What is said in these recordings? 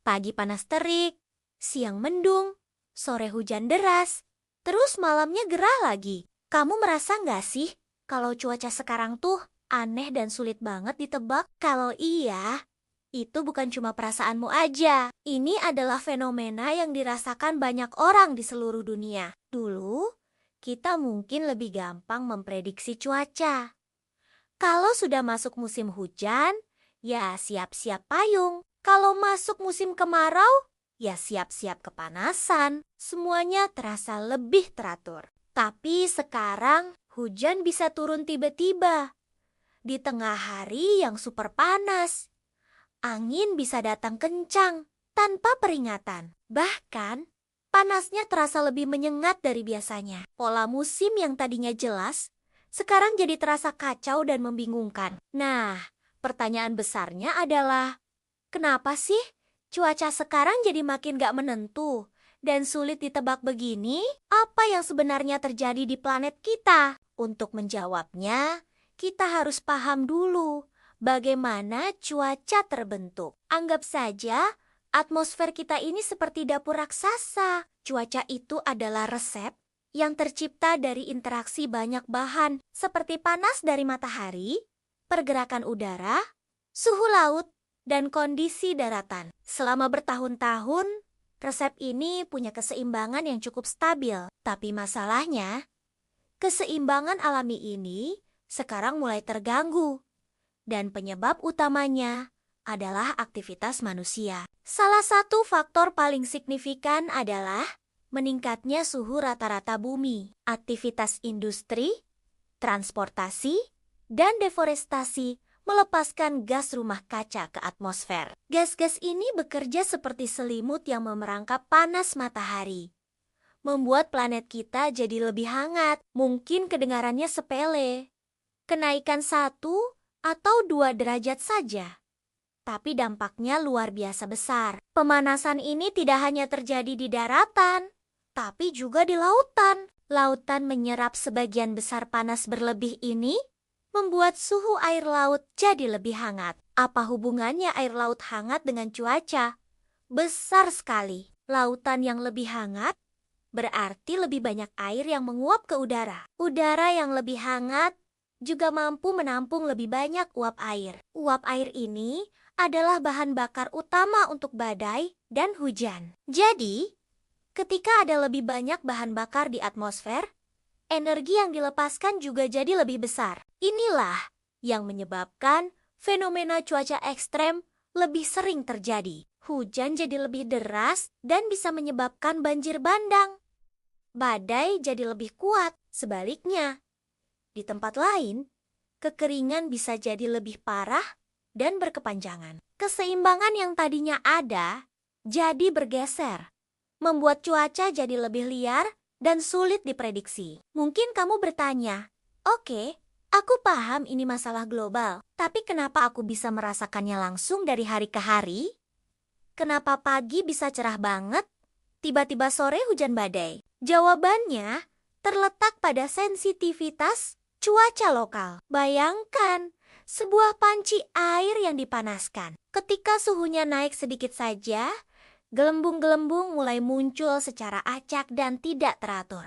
Pagi panas terik, siang mendung, sore hujan deras, terus malamnya gerah lagi. Kamu merasa nggak sih kalau cuaca sekarang tuh aneh dan sulit banget ditebak? Kalau iya, itu bukan cuma perasaanmu aja. Ini adalah fenomena yang dirasakan banyak orang di seluruh dunia. Dulu, kita mungkin lebih gampang memprediksi cuaca. Kalau sudah masuk musim hujan, ya siap-siap payung. Kalau masuk musim kemarau, ya siap-siap kepanasan. Semuanya terasa lebih teratur. Tapi sekarang hujan bisa turun tiba-tiba di tengah hari yang super panas. Angin bisa datang kencang tanpa peringatan. Bahkan, panasnya terasa lebih menyengat dari biasanya. Pola musim yang tadinya jelas, sekarang jadi terasa kacau dan membingungkan. Nah, pertanyaan besarnya adalah, kenapa sih cuaca sekarang jadi makin gak menentu dan sulit ditebak begini? Apa yang sebenarnya terjadi di planet kita? Untuk menjawabnya, kita harus paham dulu bagaimana cuaca terbentuk. Anggap saja atmosfer kita ini seperti dapur raksasa. Cuaca itu adalah resep yang tercipta dari interaksi banyak bahan seperti panas dari matahari, pergerakan udara, suhu laut, dan kondisi daratan. Selama bertahun-tahun, resep ini punya keseimbangan yang cukup stabil. Tapi masalahnya, keseimbangan alami ini sekarang mulai terganggu. Dan penyebab utamanya adalah aktivitas manusia. Salah satu faktor paling signifikan adalah meningkatnya suhu rata-rata bumi. Aktivitas industri, transportasi, dan deforestasi melepaskan gas rumah kaca ke atmosfer. Gas-gas ini bekerja seperti selimut yang memerangkap panas matahari, membuat planet kita jadi lebih hangat. Mungkin kedengarannya sepele, kenaikan 1 atau 2 derajat saja, tapi dampaknya luar biasa besar. Pemanasan ini tidak hanya terjadi di daratan, tapi juga di lautan. Lautan menyerap sebagian besar panas berlebih ini, membuat suhu air laut jadi lebih hangat. Apa hubungannya air laut hangat dengan cuaca? Besar sekali. Lautan yang lebih hangat berarti lebih banyak air yang menguap ke udara. Udara yang lebih hangat juga mampu menampung lebih banyak uap air. Uap air ini adalah bahan bakar utama untuk badai dan hujan. Jadi, ketika ada lebih banyak bahan bakar di atmosfer, energi yang dilepaskan juga jadi lebih besar. Inilah yang menyebabkan fenomena cuaca ekstrem lebih sering terjadi. Hujan jadi lebih deras dan bisa menyebabkan banjir bandang. Badai jadi lebih kuat. Sebaliknya, di tempat lain, kekeringan bisa jadi lebih parah dan berkepanjangan. Keseimbangan yang tadinya ada jadi bergeser, membuat cuaca jadi lebih liar dan sulit diprediksi. Mungkin kamu bertanya, oke, aku paham ini masalah global, tapi kenapa aku bisa merasakannya langsung dari hari ke hari? Kenapa pagi bisa cerah banget, tiba-tiba sore hujan badai? Jawabannya terletak pada sensitivitas cuaca lokal. Bayangkan sebuah panci air yang dipanaskan. Ketika suhunya naik sedikit saja, gelembung-gelembung mulai muncul secara acak dan tidak teratur.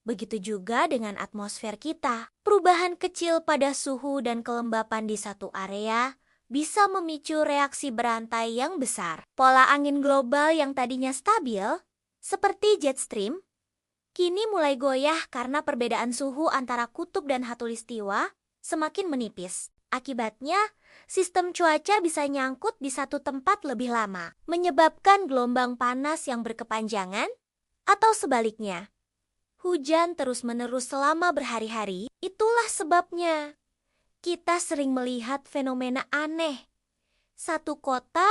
Begitu juga dengan atmosfer kita. Perubahan kecil pada suhu dan kelembapan di satu area bisa memicu reaksi berantai yang besar. Pola angin global yang tadinya stabil, seperti jet stream, kini mulai goyah karena perbedaan suhu antara kutub dan khatulistiwa semakin menipis. Akibatnya, sistem cuaca bisa nyangkut di satu tempat lebih lama, menyebabkan gelombang panas yang berkepanjangan, atau sebaliknya, hujan terus-menerus selama berhari-hari. Itulah sebabnya kita sering melihat fenomena aneh. Satu kota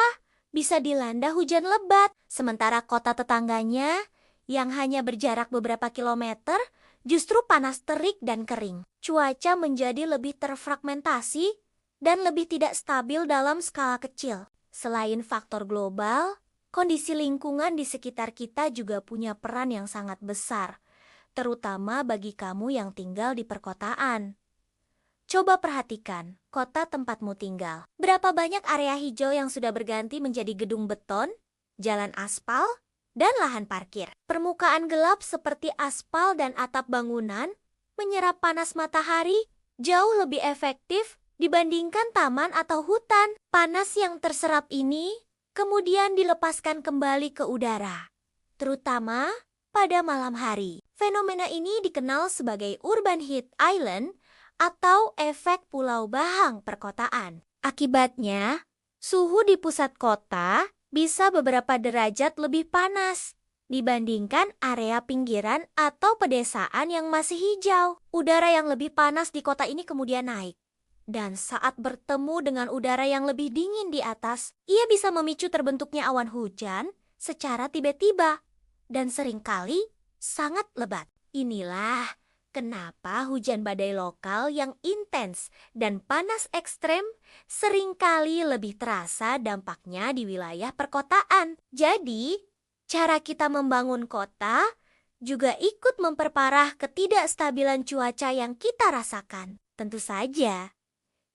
bisa dilanda hujan lebat, sementara kota tetangganya yang hanya berjarak beberapa kilometer justru panas terik dan kering. Cuaca menjadi lebih terfragmentasi dan lebih tidak stabil dalam skala kecil. Selain faktor global, kondisi lingkungan di sekitar kita juga punya peran yang sangat besar, terutama bagi kamu yang tinggal di perkotaan. Coba perhatikan kota tempatmu tinggal. Berapa banyak area hijau yang sudah berganti menjadi gedung beton, jalan aspal, dan lahan parkir. Permukaan gelap seperti aspal dan atap bangunan menyerap panas matahari jauh lebih efektif dibandingkan taman atau hutan. Panas yang terserap ini kemudian dilepaskan kembali ke udara, terutama pada malam hari. Fenomena ini dikenal sebagai urban heat island atau efek pulau bahang perkotaan. Akibatnya, suhu di pusat kota bisa beberapa derajat lebih panas dibandingkan area pinggiran atau pedesaan yang masih hijau. Udara yang lebih panas di kota ini kemudian naik. Dan saat bertemu dengan udara yang lebih dingin di atas, ia bisa memicu terbentuknya awan hujan secara tiba-tiba dan seringkali sangat lebat. Inilah kenapa hujan badai lokal yang intens dan panas ekstrem seringkali lebih terasa dampaknya di wilayah perkotaan. Jadi, cara kita membangun kota juga ikut memperparah ketidakstabilan cuaca yang kita rasakan. Tentu saja,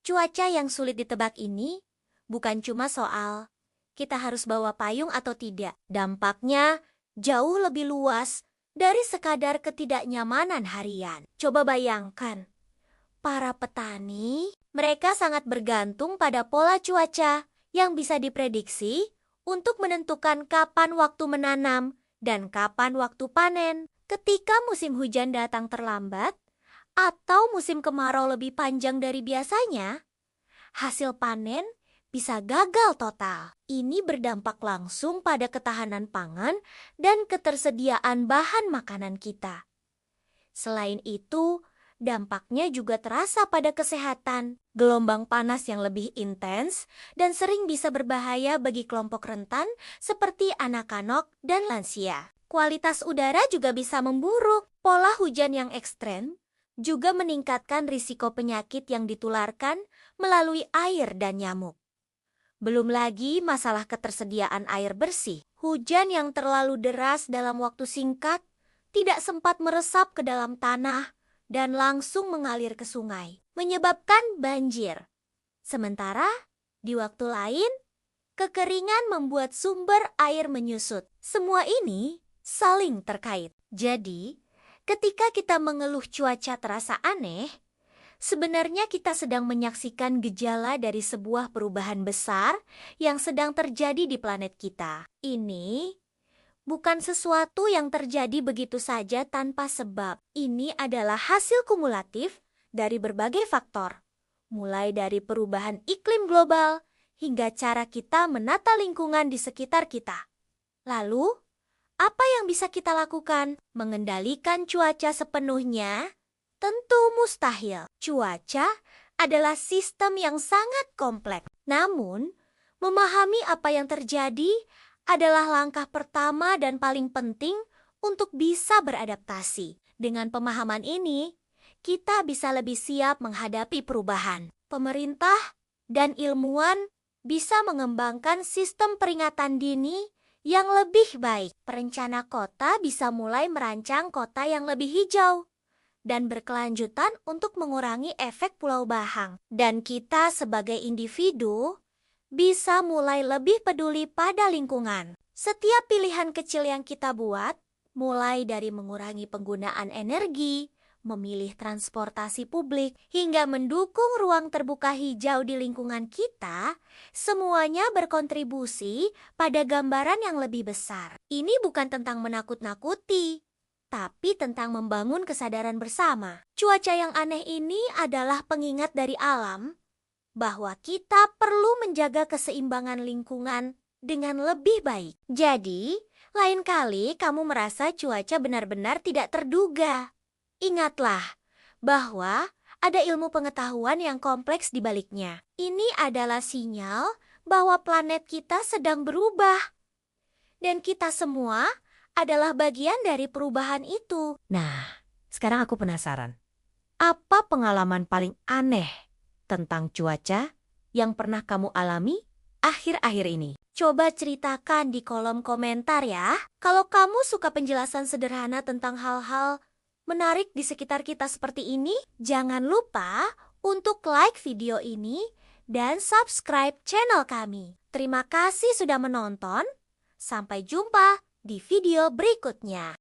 cuaca yang sulit ditebak ini bukan cuma soal kita harus bawa payung atau tidak. Dampaknya jauh lebih luas dari sekadar ketidaknyamanan harian. Coba bayangkan, para petani, mereka sangat bergantung pada pola cuaca yang bisa diprediksi untuk menentukan kapan waktu menanam dan kapan waktu panen. Ketika musim hujan datang terlambat atau musim kemarau lebih panjang dari biasanya, hasil panen bisa gagal total. Ini berdampak langsung pada ketahanan pangan dan ketersediaan bahan makanan kita. Selain itu, dampaknya juga terasa pada kesehatan. Gelombang panas yang lebih intens dan sering bisa berbahaya bagi kelompok rentan seperti anak-anak dan lansia. Kualitas udara juga bisa memburuk. Pola hujan yang ekstrem juga meningkatkan risiko penyakit yang ditularkan melalui air dan nyamuk. Belum lagi masalah ketersediaan air bersih. Hujan yang terlalu deras dalam waktu singkat tidak sempat meresap ke dalam tanah dan langsung mengalir ke sungai, menyebabkan banjir. Sementara di waktu lain, kekeringan membuat sumber air menyusut. Semua ini saling terkait. Jadi, ketika kita mengeluh cuaca terasa aneh, sebenarnya kita sedang menyaksikan gejala dari sebuah perubahan besar yang sedang terjadi di planet kita. Ini bukan sesuatu yang terjadi begitu saja tanpa sebab. Ini adalah hasil kumulatif dari berbagai faktor, mulai dari perubahan iklim global hingga cara kita menata lingkungan di sekitar kita. Lalu, apa yang bisa kita lakukan? Mengendalikan cuaca sepenuhnya tentu mustahil. Cuaca adalah sistem yang sangat kompleks. Namun, memahami apa yang terjadi adalah langkah pertama dan paling penting untuk bisa beradaptasi. Dengan pemahaman ini, kita bisa lebih siap menghadapi perubahan. Pemerintah dan ilmuwan bisa mengembangkan sistem peringatan dini yang lebih baik. Perencana kota bisa mulai merancang kota yang lebih hijau dan berkelanjutan untuk mengurangi efek pulau bahang. Dan kita sebagai individu bisa mulai lebih peduli pada lingkungan. Setiap pilihan kecil yang kita buat, mulai dari mengurangi penggunaan energi, memilih transportasi publik, hingga mendukung ruang terbuka hijau di lingkungan kita, semuanya berkontribusi pada gambaran yang lebih besar. Ini bukan tentang menakut-nakuti, tapi tentang membangun kesadaran bersama. Cuaca yang aneh ini adalah pengingat dari alam bahwa kita perlu menjaga keseimbangan lingkungan dengan lebih baik. Jadi, lain kali kamu merasa cuaca benar-benar tidak terduga, ingatlah bahwa ada ilmu pengetahuan yang kompleks di baliknya. Ini adalah sinyal bahwa planet kita sedang berubah, dan kita semua adalah bagian dari perubahan itu. Nah, sekarang aku penasaran. Apa pengalaman paling aneh tentang cuaca yang pernah kamu alami akhir-akhir ini? Coba ceritakan di kolom komentar ya. Kalau kamu suka penjelasan sederhana tentang hal-hal menarik di sekitar kita seperti ini, jangan lupa untuk like video ini dan subscribe channel kami. Terima kasih sudah menonton. Sampai jumpa di video berikutnya.